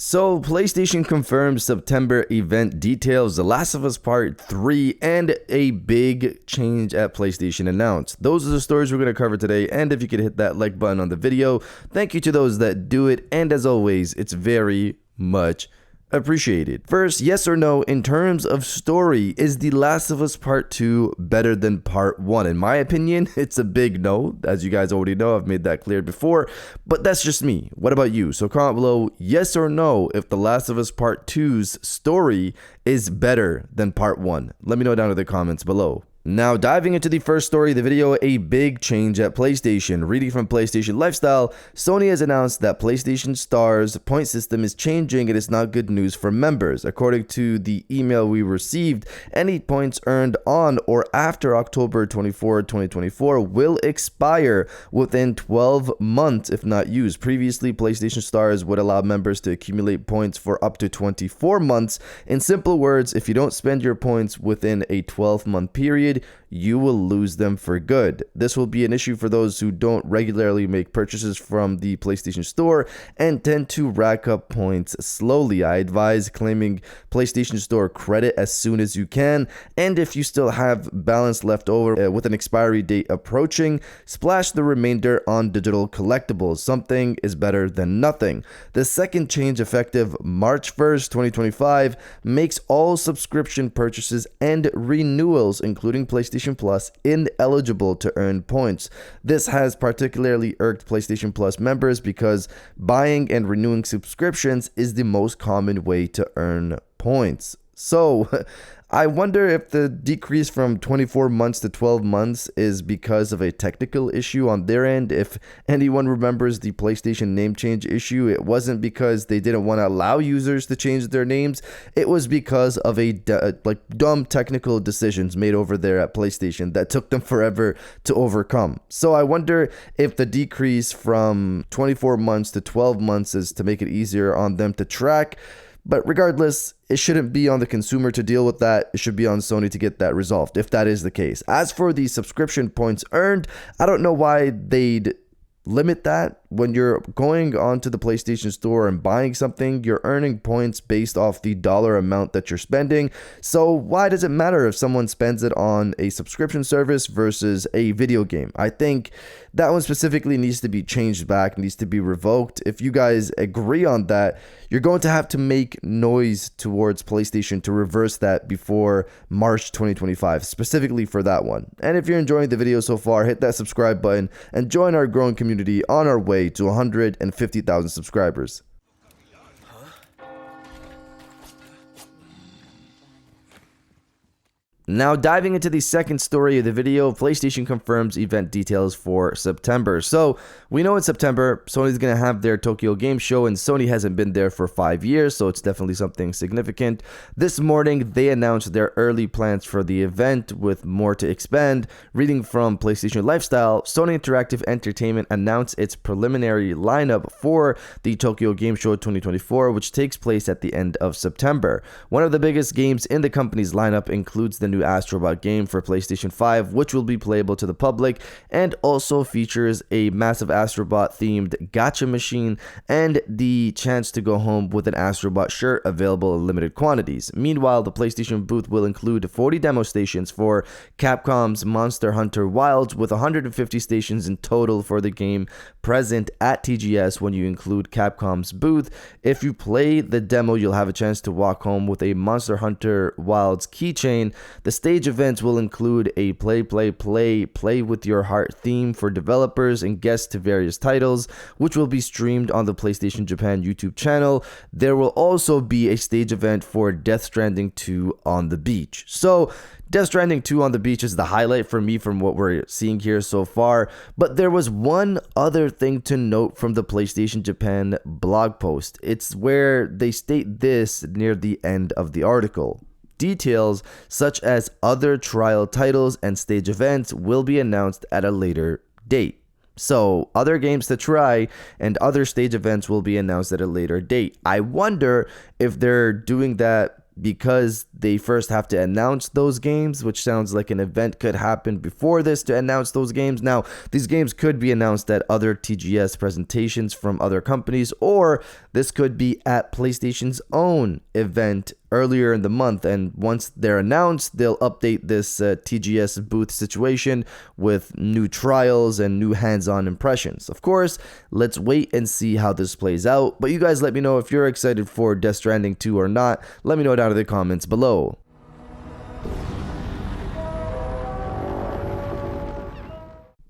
So, PlayStation confirms September event details, The Last of Us Part 3, and a big change at PlayStation announced. Those are the stories we're going to cover today, and if you could hit that like button on the video, thank you to those that do it, and as always, it's very much appreciated. First, yes or no, in terms of story, is The Last of Us Part 2 better than Part 1? In my opinion, it's a big no. As you guys already know, I've made that clear before, but that's just me. What about you? So comment below, yes or no, if The Last of Us Part 2's story is better than Part 1. Let me know down in the comments below. Now, diving into the first story of the video, a big change at PlayStation. Reading from PlayStation Lifestyle, Sony has announced that PlayStation Star's point system is changing and it's not good news for members. According to the email we received, any points earned on or after October 24, 2024 will expire within 12 months if not used. Previously, PlayStation Stars would allow members to accumulate points for up to 24 months. In simple words, if you don't spend your points within a 12-month period, you will lose them for good. This will be an issue for those who don't regularly make purchases from the PlayStation Store and tend to rack up points slowly. I advise claiming PlayStation Store credit as soon as you can, and if you still have balance left over with an expiry date approaching, splash the remainder on digital collectibles. Something is better than nothing. The second change, effective March 1st, 2025, makes all subscription purchases and renewals, including PlayStation Plus, ineligible to earn points. This has particularly irked PlayStation Plus members because buying and renewing subscriptions is the most common way to earn points. So, I wonder if the decrease from 24 months to 12 months is because of a technical issue on their end. If anyone remembers the PlayStation name change issue, it wasn't because they didn't want to allow users to change their names. It was because of a dumb technical decisions made over there at PlayStation that took them forever to overcome. So I wonder if the decrease from 24 months to 12 months is to make it easier on them to track. But regardless, it shouldn't be on the consumer to deal with that. It should be on Sony to get that resolved, if that is the case. As for the subscription points earned, I don't know why they'd limit that. When you're going onto the PlayStation Store and buying something, you're earning points based off the dollar amount that you're spending. So why does it matter if someone spends it on a subscription service versus a video game? I think that one specifically needs to be changed back, needs to be revoked. If you guys agree on that, you're going to have to make noise towards PlayStation to reverse that before March 2025, specifically for that one. And if you're enjoying the video so far, hit that subscribe button and join our growing community on our way to 150,000 subscribers. Now, diving into the second story of the video, PlayStation confirms event details for September. So, we know in September, Sony's going to have their Tokyo Game Show, and Sony hasn't been there for 5 years, so it's definitely something significant. This morning, they announced their early plans for the event, with more to expand. Reading from PlayStation Lifestyle, Sony Interactive Entertainment announced its preliminary lineup for the Tokyo Game Show 2024, which takes place at the end of September. One of the biggest games in the company's lineup includes the new Astro Bot game for PlayStation 5, which will be playable to the public, and also features a massive Astro Bot themed gacha machine and the chance to go home with an Astro Bot shirt available in limited quantities. Meanwhile, the PlayStation booth will include 40 demo stations for Capcom's Monster Hunter Wilds, with 150 stations in total for the game present at TGS when you include Capcom's booth. If you play the demo, you'll have a chance to walk home with a Monster Hunter Wilds keychain. The stage events will include a play with your heart theme for developers and guests to various titles, which will be streamed on the PlayStation Japan YouTube channel. There will also be a stage event for Death Stranding 2 on the beach. So, Death Stranding 2 on the beach is the highlight for me from what we're seeing here so far, but there was one other thing to note from the PlayStation Japan blog post. It's where they state this near the end of the article. Details such as other trial titles and stage events will be announced at a later date. So, other games to try and other stage events will be announced at a later date. I wonder if they're doing that because they first have to announce those games, which sounds like an event could happen before this to announce those games. Now, these games could be announced at other TGS presentations from other companies, or this could be at PlayStation's own event earlier in the month, and once they're announced, they'll update this TGS booth situation with new trials and new hands-on impressions. Of course, let's wait and see how this plays out, but you guys let me know if you're excited for Death Stranding 2 or not. Let me know down in the comments below.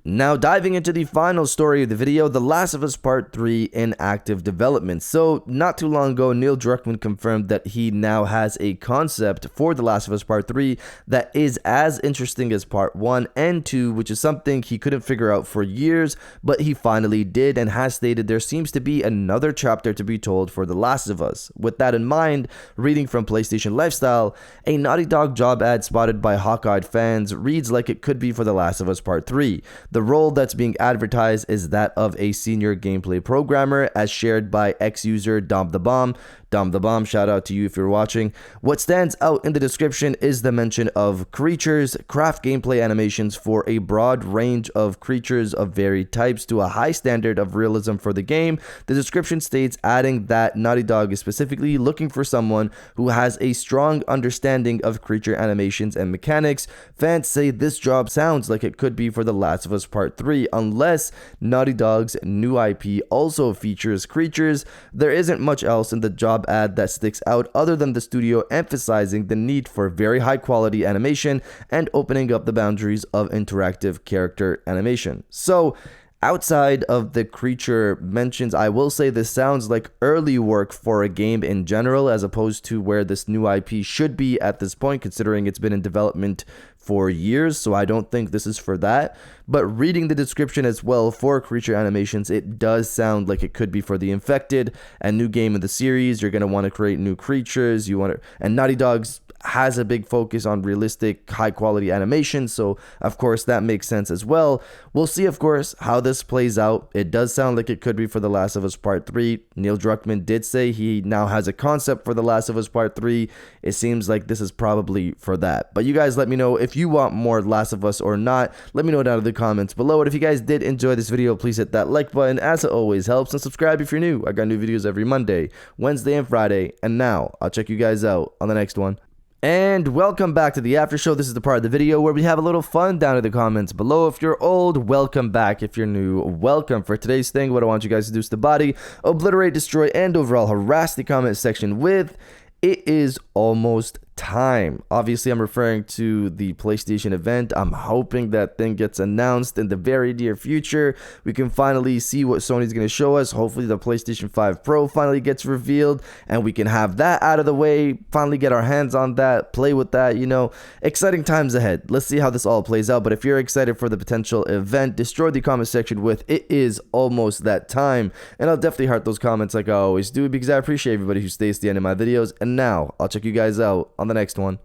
Now diving into the final story of the video, The Last of Us Part 3 in active development. So not too long ago, Neil Druckmann confirmed that he now has a concept for The Last of Us Part 3 that is as interesting as Part 1 and 2, which is something he couldn't figure out for years, but he finally did, and has stated there seems to be another chapter to be told for The Last of Us. With that in mind, reading from PlayStation Lifestyle, a Naughty Dog job ad spotted by hawk-eyed fans reads like it could be for The Last of Us Part 3. The role that's being advertised is that of a senior gameplay programmer, as shared by ex-user Dom the Bomb. Dom the Bomb, shout out to you if you're watching. What stands out in the description is the mention of creatures, craft gameplay animations for a broad range of creatures of varied types to a high standard of realism for the game. The description states, adding that Naughty Dog is specifically looking for someone who has a strong understanding of creature animations and mechanics. Fans say this job sounds like it could be for The Last of Us Part 3, unless Naughty Dog's new IP also features creatures. There isn't much else in the job ad that sticks out other than the studio emphasizing the need for very high quality animation and opening up the boundaries of interactive character animation. So outside of the creature mentions, I will say this sounds like early work for a game in general, as opposed to where this new IP should be at this point, considering it's been in development for years, so I don't think this is for that. But reading the description as well for creature animations, it does sound like it could be for the Infected, a new game in the series. You're going to want to create new creatures, and Naughty Dog's has a big focus on realistic, high quality animation, so of course that makes sense as well. We'll see, of course, how this plays out. It does sound like it could be for The Last of Us Part 3. Neil Druckmann did say he now has a concept for The Last of Us Part 3. It seems like this is probably for that. But you guys let me know if you want more Last of Us or not. Let me know down in the comments below. And if you guys did enjoy this video, please hit that like button, as it always helps, and subscribe if you're new. I got new videos every Monday, Wednesday, and Friday. And now I'll check you guys out on the next one. And welcome back to the after show. This is the part of the video where we have a little fun down in the comments below. If you're old, welcome back. If you're new, welcome. For today's thing, what I want you guys to do is to body, obliterate, destroy, and overall harass the comment section with "It is almost time." Obviously, I'm referring to the PlayStation event. I'm hoping that thing gets announced in the very near future. We can finally see what Sony's going to show us. Hopefully, the PlayStation 5 Pro finally gets revealed, and we can have that out of the way, finally get our hands on that, play with that, Exciting times ahead. Let's see how this all plays out. But if you're excited for the potential event, destroy the comment section with "It is almost that time." And I'll definitely heart those comments like I always do, because I appreciate everybody who stays to the end of my videos. And now, I'll check you guys out on the next one.